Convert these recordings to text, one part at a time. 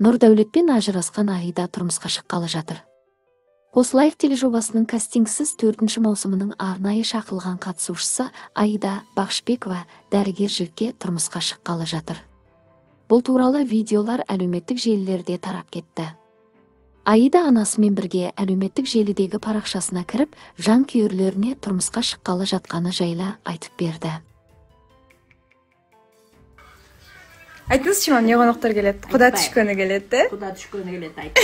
Нұрдәулетпен ажырасқан Аида тұрмысқа шыққалы жатыр. Қосылайық тележобасының кастингсіз 4-ші маусымының арнайы шақырылған қатысушысы Аида Бақшбекова дәрігер жігітке тұрмысқа шыққалы жатыр. Бұл туралы видеолар әлеуметтік желілерде тарап кетті. Аида анасымен бірге әлеуметтік желідегі парақшасына кіріп, жанкүйерлеріне тұрмысқа шыққалы жатқаны жайлы айтып берді. Айтыңызшы, мам, не қонақтар келеді? Құда түшкені келеді? Құда түшкені келеді, айт.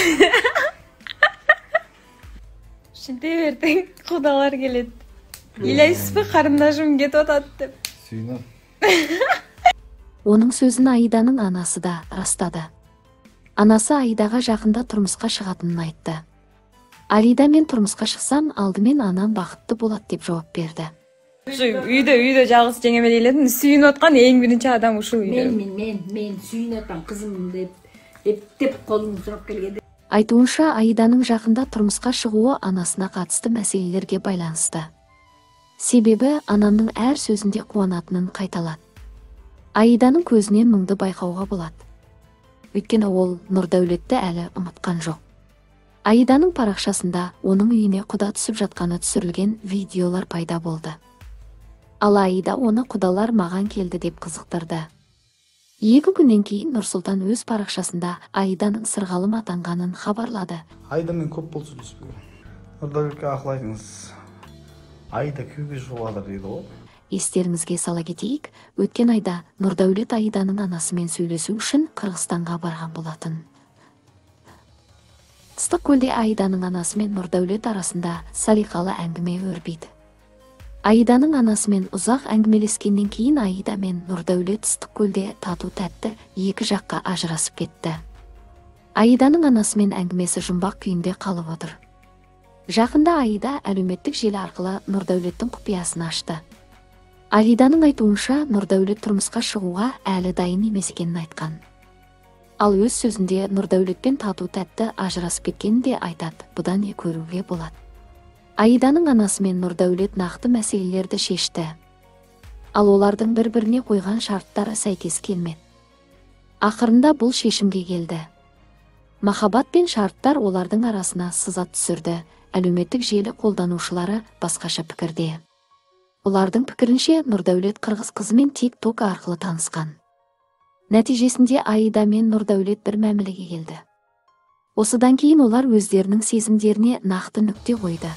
Шынте бердің, құдалар келеді. Илайсыз ба, қарындашым кетіп атады деп. Сүйініп. Оның сөзін Аиданың анасы да растады. Анасы Аидаға жақында тұрмысқа шығатынын айтты. Аида мен тұрмысқа шықсам, алдымен анам бақытты болады деп жауап берді. Үйді жалғыз жеңеме дейледім, сүйініп отқан ең бірінші адам ұшу үйді. Мен сүйініп отқан қызым деп қолын сұрап келгенде. Айтуынша, Аиданың жақында тұрмысқа шығуы анасына қатысты мәселелерге байланысты. Себебі анамның әр сөзінде қуанатынын қайталады. Аиданың көзінен мұңды байқауға болады. Өйткені ол Нұрдәулетті әлі ұмытқан жоқ. Аиданың парақшасында оның үйіне құда түсіп жатқаны түсірілген видеолар пайда болды. Ал Аида оны құдалар маған келді деп қызықтырды. 2 күннен кейін Нұрсұлтан өз парақшасында Аиданың сырғалым атанғанын хабарлады. Аидамен көп бол сөйлеспеген. Нұрдәулетке ақыл айтыңыз. Аида күйеуге шығып дейді ғой. Естеріңізге сала кетейік, өткен айда Нұрдәулет Аиданың анасымен сөйлесу үшін Қырғызстанға барған болатын. Ыстықкөлде Аиданың анасы мен Нұрдәулет арасында салиқалы әңгіме өрбиді. Аиданың анасымен ұзақ әңгімелескеннен кейін Аида мен Нұрдәулет Ыстықкөлде тату тәтті екі жаққа ажырасып кетті. Аиданың анасымен әңгімесі жұмбақ күйінде қалып отыр. Жақында Аида әлеуметтік желі арқылы Нұрдәулеттің құпиясын ашты. Аиданың айтуынша, Нұрдәулет тұрмысқа шығуға әлі дайын емес екенін айтқан. Ал өз сөзінде Нұрдәулетпен тату тәтті ажырасып кеткенін де айтады. Бұдан не көруге болады. Аиданың анасы мен Нұрдәулет нақты мәселелерді шешті. Ал олардың бір-біріне қойған шарттары сәйкес келмеді. Ақырында бұл шешімге келді. Махаббат пен шарттар олардың арасына сызат түсірді. Әлеуметтік желі қолданушылары басқаша пікірде. Олардың пікірінше, Нұрдәулет қырғыз қызымен TikTok арқылы танысқан. Нәтижесінде Аида мен Нұрдәулет бір мәмілеге келді. Осыдан кейін олар өздерінің сезімдеріне нақты нүкте қойды.